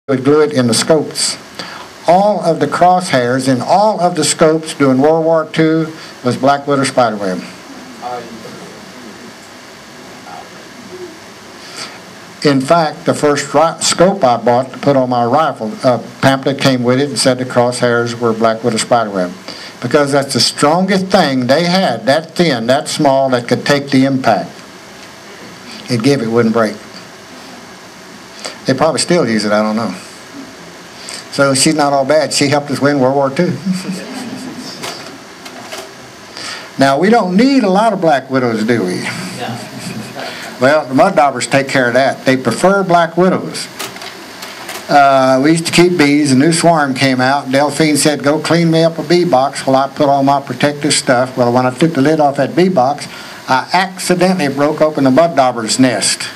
would glue it in the scopes. All of the crosshairs in all of the scopes during World War II was black widow spiderweb. In fact, the first scope I bought to put on my rifle, a pamphlet came with it and said the crosshairs were black widow spiderweb. Because that's the strongest thing they had, that thin, that small, that could take the impact. It gave it wouldn't break. They probably still use it, I don't know. So she's not all bad. She helped us win World War II. Now, we don't need a lot of black widows, do we? Well, the mud daubers take care of that. They prefer black widows. We used to keep bees. A new swarm came out. Delphine said, go clean me up a bee box while I put all my protective stuff. Well, when I took the lid off that bee box, I accidentally broke open the mud dauber's nest.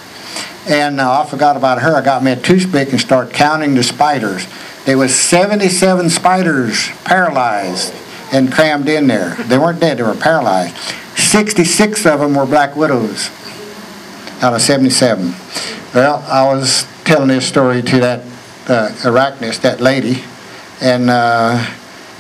And I forgot about her. I got me a toothpick and started counting the spiders. There was 77 spiders paralyzed and crammed in there. They weren't dead, they were paralyzed. 66 of them were black widows out of 77. Well, I was telling this story to that arachnist, that lady, and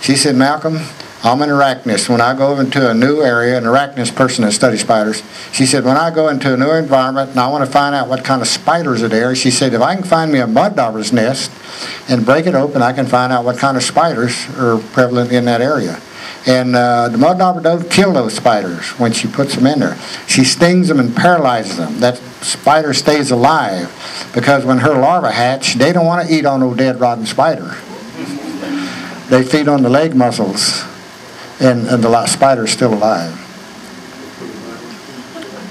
she said, Malcolm, I'm an arachnist. When I go into a new area, an arachnist person that studies spiders, she said, when I go into a new environment and I want to find out what kind of spiders are there, she said, if I can find me a mud dauber's nest and break it open, I can find out what kind of spiders are prevalent in that area. And the mud dauber doesn't kill those spiders when she puts them in there. She stings them and paralyzes them. That spider stays alive because when her larvae hatch, they don't want to eat on no dead rotten spider. They feed on the leg muscles. And the spider's still alive.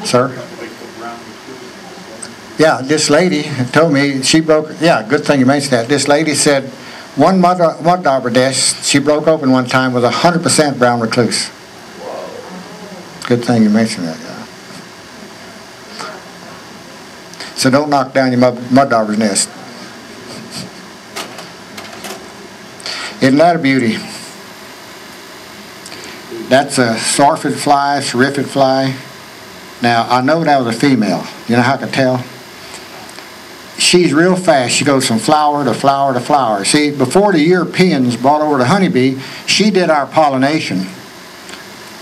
Sir? Yeah, this lady told me she broke, yeah, good thing you mentioned that. This lady said one mud dauber nest she broke open one time was 100% brown recluse. Good thing you mentioned that, yeah. So don't knock down your mud dauber's nest. Isn't that a beauty? That's a swarfid fly, serifid fly. Now, I know that was a female. You know how I can tell? She's real fast. She goes from flower to flower to flower. See, before the Europeans brought over the honeybee, she did our pollination.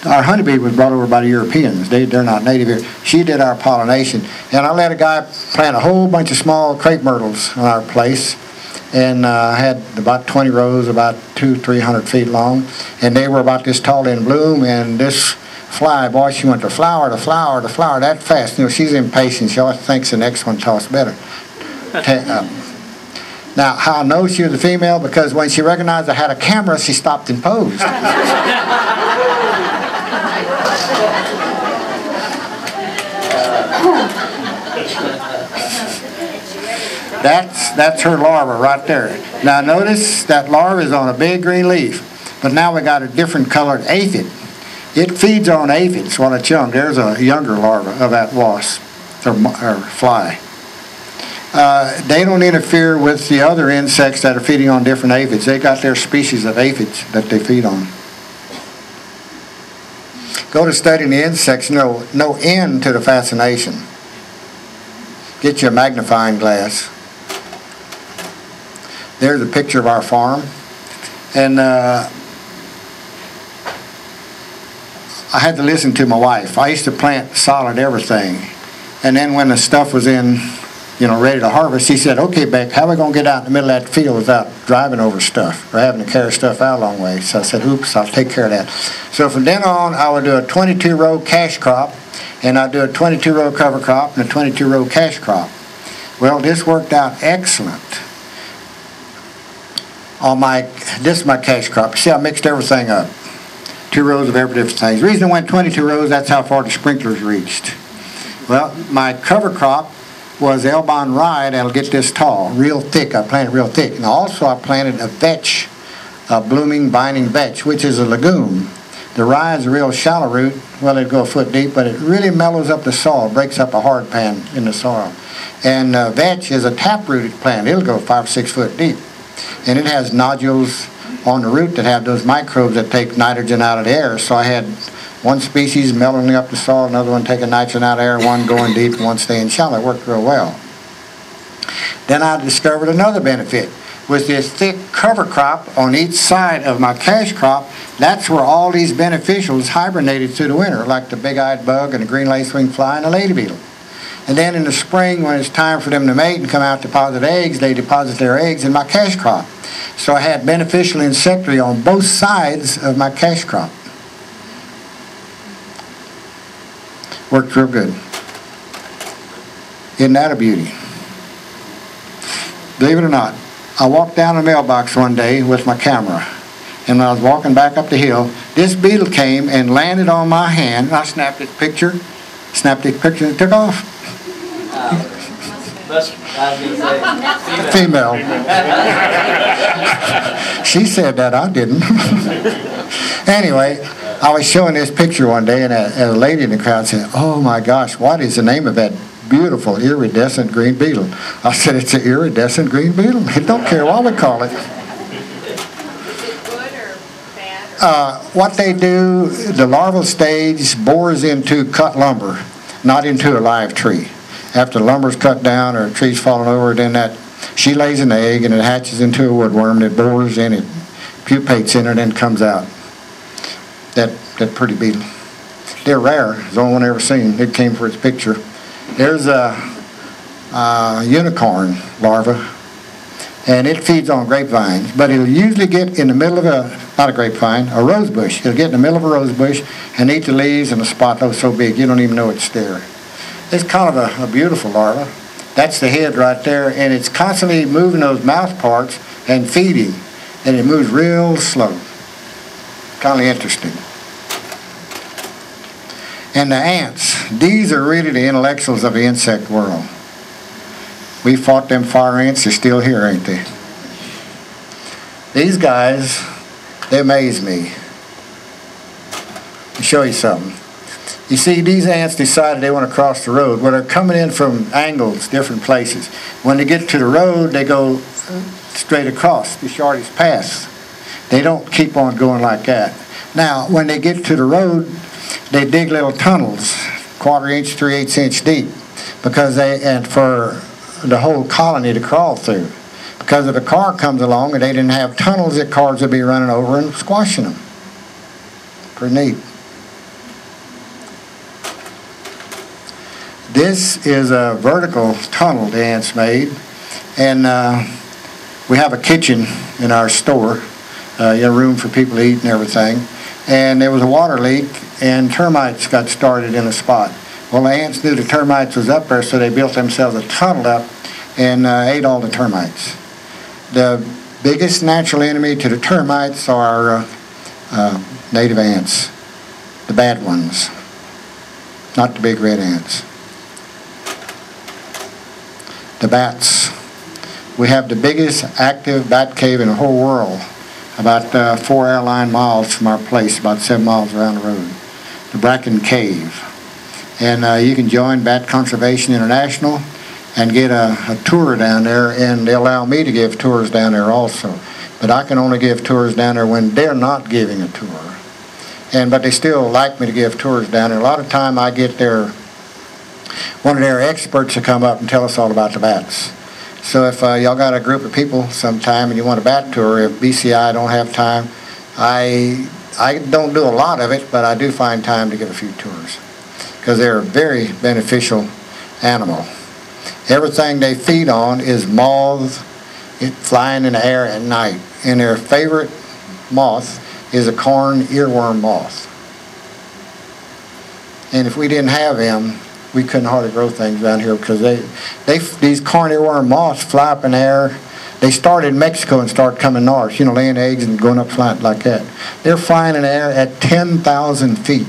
Our honeybee was brought over by the Europeans. They're not native here. She did our pollination. And I let a guy plant a whole bunch of small crepe myrtles on our place. And I had about 20 rows, about 200-300 feet long, and they were about this tall in bloom. And this fly, boy, she went to flower to flower to flower that fast. You know, she's impatient. She always thinks the next one talks better. Now, how I know she was a female? Because when she recognized I had a camera, she stopped and posed. That's her larva right there. Now notice that larva is on a big green leaf, but now we got a different colored aphid. It feeds on aphids while it's young. There's a younger larva of that wasp or fly. They don't interfere with the other insects that are feeding on different aphids. They got their species of aphids that they feed on. Go to studying the insects, no end to the fascination. Get you a magnifying glass. There's a picture of our farm. And I had to listen to my wife. I used to plant solid everything. And then when the stuff was in, you know, ready to harvest, she said, okay, Beck, how are we going to get out in the middle of that field without driving over stuff or having to carry stuff out a long way? So I said, oops, I'll take care of that. So from then on, I would do a 22-row cash crop, and I'd do a 22-row cover crop and a 22-row cash crop. Well, this worked out excellent. This is my cash crop. See, I mixed everything up. 2 rows of every different things. The reason I went 22 rows, that's how far the sprinklers reached. Well, my cover crop was Elbon rye that'll get this tall, real thick. I planted real thick. And also I planted a vetch, a blooming binding vetch, which is a legume. The rye is a real shallow root. Well, it'd go a foot deep, but it really mellows up the soil, breaks up a hard pan in the soil. And vetch is a tap-rooted plant. It'll go 5 or 6 foot deep. And it has nodules on the root that have those microbes that take nitrogen out of the air. So I had one species mellowing up the soil, another one taking nitrogen out of the air, one going deep and one staying shallow. It worked real well. Then I discovered another benefit. With this thick cover crop on each side of my cash crop, that's where all these beneficials hibernated through the winter, like the big-eyed bug and the green lacewing fly and the lady beetle. And then in the spring, when it's time for them to mate and come out to deposit eggs, they deposit their eggs in my cash crop. So I had beneficial insectary on both sides of my cash crop. Worked real good. Isn't that a beauty? Believe it or not, I walked down the mailbox one day with my camera, and when I was walking back up the hill, this beetle came and landed on my hand, and I snapped this picture, and took off. Female. She said that, I didn't. Anyway, I was showing this picture one day, and a lady in the crowd said, "Oh my gosh, what is the name of that beautiful iridescent green beetle?" I said, "It's an iridescent green beetle. It don't care what we call it." Is it good or bad? What they do, the larval stage bores into cut lumber, not into a live tree. After the lumber's cut down or a tree's fallen over, then she lays an egg and it hatches into a woodworm that bores in, it pupates in it, and comes out. That pretty beetle. They're rare. It's the only one I ever seen. It came for its picture. There's a unicorn larva, and it feeds on grapevines, but it'll usually get in the middle of not a grapevine, a rose bush. It'll get in the middle of a rose bush and eat the leaves, and the spot looks so big you don't even know it's there. It's kind of a beautiful larva. That's the head right there, and it's constantly moving those mouth parts and feeding, and it moves real slow. Kind of interesting. And the ants, these are really the intellectuals of the insect world. We fought them fire ants, they're still here, ain't they? These guys, they amaze me. I'll show you something. You see, these ants decided they want to cross the road. Well, they're coming in from angles, different places. When they get to the road, they go straight across the shortest path. They don't keep on going like that. Now, when they get to the road, they dig little tunnels, 1/4 inch, 3/8 inch deep, and for the whole colony to crawl through. Because if a car comes along and they didn't have tunnels, the cars would be running over and squashing them. Pretty neat. This is a vertical tunnel the ants made, and we have a kitchen in our store, a room for people to eat and everything. And there was a water leak, and termites got started in a spot. Well, the ants knew the termites was up there, so they built themselves a tunnel up and ate all the termites. The biggest natural enemy to the termites are native ants, the bad ones, not the big red ants. The bats. We have the biggest active bat cave in the whole world, about 4 airline miles from our place, about 7 miles around the road. The Bracken Cave. And you can join Bat Conservation International and get a tour down there, and they allow me to give tours down there also. But I can only give tours down there when they're not giving a tour. But they still like me to give tours down there. A lot of time I get one of their experts to come up and tell us all about the bats. So if y'all got a group of people sometime and you want a bat tour, if BCI don't have time, I don't do a lot of it, but I do find time to give a few tours, because they're a very beneficial animal. Everything they feed on is moths flying in the air at night, and their favorite moth is a corn earworm moth. And if we didn't have them, we couldn't hardly grow things around here, because these corn earworm moths fly up in the air. They start in Mexico and start coming north, laying eggs and going up flat like that. They're flying in the air at 10,000 feet.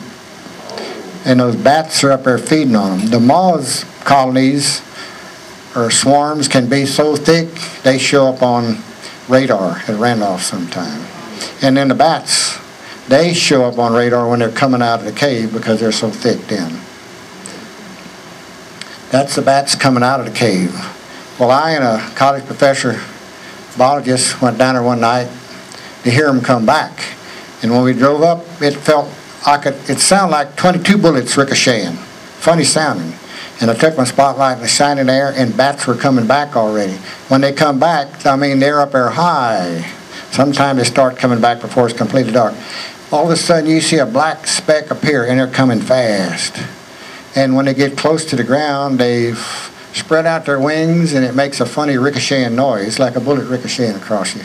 And those bats are up there feeding on them. The moths colonies or swarms can be so thick, they show up on radar at Randolph sometime. And then the bats, they show up on radar when they're coming out of the cave, because they're so thick then. That's the bats coming out of the cave. Well, I and a college professor, biologist, went down there one night to hear them come back. And when we drove up, it sounded like 22 bullets ricocheting. Funny sounding. And I took my spotlight and I shined in there, and bats were coming back already. When they come back, I mean, they're up there high. Sometimes they start coming back before it's completely dark. All of a sudden, you see a black speck appear, and they're coming fast. And when they get close to the ground, they spread out their wings, and it makes a funny ricocheting noise, like a bullet ricocheting across you.